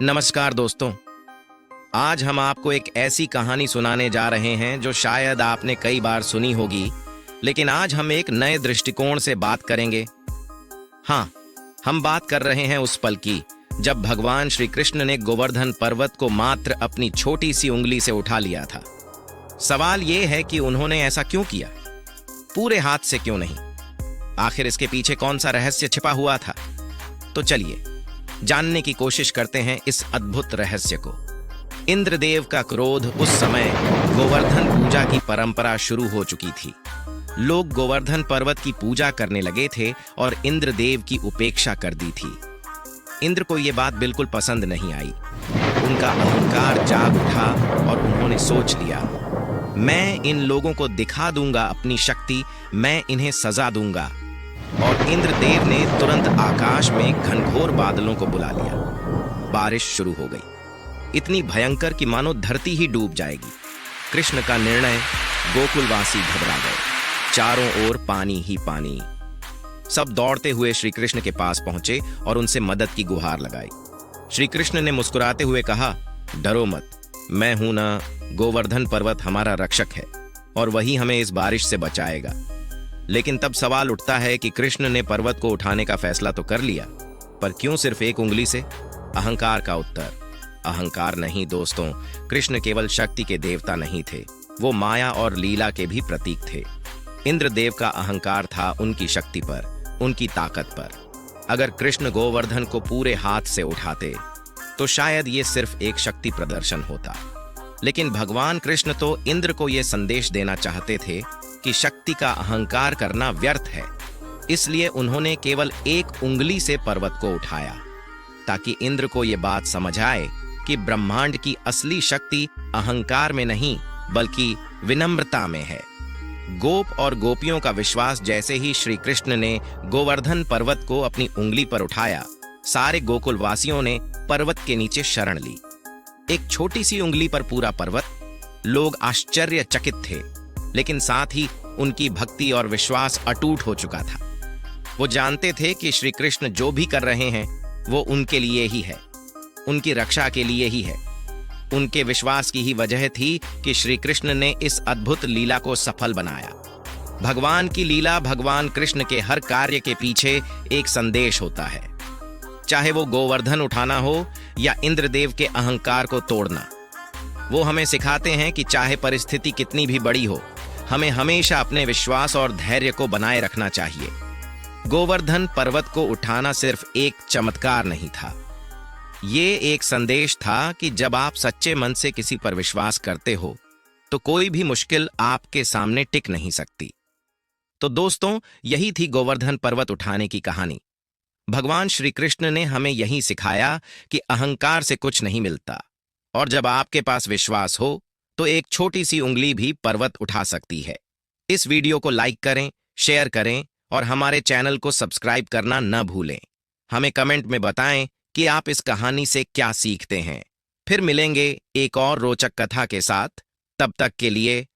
नमस्कार दोस्तों। आज हम आपको एक ऐसी कहानी सुनाने जा रहे हैं जो शायद आपने कई बार सुनी होगी, लेकिन आज हम एक नए दृष्टिकोण से बात करेंगे। हाँ, हम बात कर रहे हैं उस पल की जब भगवान श्री कृष्ण ने गोवर्धन पर्वत को मात्र अपनी छोटी सी उंगली से उठा लिया था। सवाल यह है कि उन्होंने ऐसा क्यों किया, पूरे हाथ से क्यों नहीं? आखिर इसके पीछे कौन सा रहस्य छिपा हुआ था? तो चलिए जानने की कोशिश करते हैं इस अद्भुत रहस्य को। इंद्रदेव का क्रोध उस समय गोवर्धन पूजा की परंपरा शुरू हो चुकी थी। लोग गोवर्धन पर्वत की पूजा करने लगे थे और इंद्रदेव की उपेक्षा कर दी थी। इंद्र को यह बात बिल्कुल पसंद नहीं आई। उनका अहंकार जाग उठा और उन्होंने सोच लिया, मैं इन लोगों को दिखा दूंगा अपनी शक्ति, मैं इन्हें सजा दूंगा। और इंद्रदेव ने तुरंत आकाश में घनघोर बादलों को बुला लिया। बारिश शुरू हो गई, इतनी भयंकर कि मानो धरती ही डूब जाएगी। कृष्ण का निर्णय, गोकुलवासी घबरा गए। चारों ओर पानी ही पानी। सब दौड़ते हुए श्री कृष्ण के पास पहुंचे और उनसे मदद की गुहार लगाई। श्री कृष्ण ने मुस्कुराते हुए कहा, डरो मत, मैं हूं ना, गोवर्धन पर्वत हमारा रक्षक है और वही हमें इस बारिश से बचाएगा। लेकिन तब सवाल उठता है कि कृष्ण ने पर्वत को उठाने का फैसला तो कर लिया, पर क्यों सिर्फ एक उंगली से? अहंकार का उत्तर। अहंकार नहीं दोस्तों, कृष्ण केवल शक्ति के देवता नहीं थे, वो माया और लीला के भी प्रतीक थे। इंद्रदेव का अहंकार था उनकी शक्ति पर, उनकी ताकत पर। अगर कृष्ण गोवर्धन को पूरे हाथ से उठाते तो शायद ये सिर्फ एक शक्ति प्रदर्शन होता, लेकिन भगवान कृष्ण तो इंद्र को यह संदेश देना चाहते थे कि शक्ति का अहंकार करना व्यर्थ है। इसलिए उन्होंने केवल एक उंगली से पर्वत को उठाया, ताकि इंद्र को यह बात समझ आए कि ब्रह्मांड की असली शक्ति अहंकार में नहीं बल्कि विनम्रता में है। गोप और गोपियों का विश्वास जैसे ही श्री कृष्ण ने गोवर्धन पर्वत को अपनी उंगली पर उठाया, सारे गोकुलवासियों ने पर्वत के नीचे शरण ली। एक छोटी सी उंगली पर पूरा पर्वत। लोग आश्चर्यचकित थे, लेकिन साथ ही उनकी भक्ति और विश्वास अटूट हो चुका था। वो जानते थे कि श्री कृष्ण जो भी कर रहे हैं वो उनके लिए ही है, उनकी रक्षा के लिए ही है। उनके विश्वास की ही वजह थी कि श्री कृष्ण ने इस अद्भुत लीला को सफल बनाया। भगवान की लीला, भगवान कृष्ण के हर कार्य के पीछे एक संदेश होता है, चाहे वो गोवर्धन उठाना हो या इंद्रदेव के अहंकार को तोड़ना। वो हमें सिखाते हैं कि चाहे परिस्थिति कितनी भी बड़ी हो, हमें हमेशा अपने विश्वास और धैर्य को बनाए रखना चाहिए। गोवर्धन पर्वत को उठाना सिर्फ एक चमत्कार नहीं था, ये एक संदेश था कि जब आप सच्चे मन से किसी पर विश्वास करते हो तो कोई भी मुश्किल आपके सामने टिक नहीं सकती। तो दोस्तों, यही थी गोवर्धन पर्वत उठाने की कहानी। भगवान श्री कृष्ण ने हमें यही सिखाया कि अहंकार से कुछ नहीं मिलता, और जब आपके पास विश्वास हो तो एक छोटी सी उंगली भी पर्वत उठा सकती है। इस वीडियो को लाइक करें, शेयर करें और हमारे चैनल को सब्सक्राइब करना न भूलें। हमें कमेंट में बताएं कि आप इस कहानी से क्या सीखते हैं। फिर मिलेंगे एक और रोचक कथा के साथ। तब तक के लिए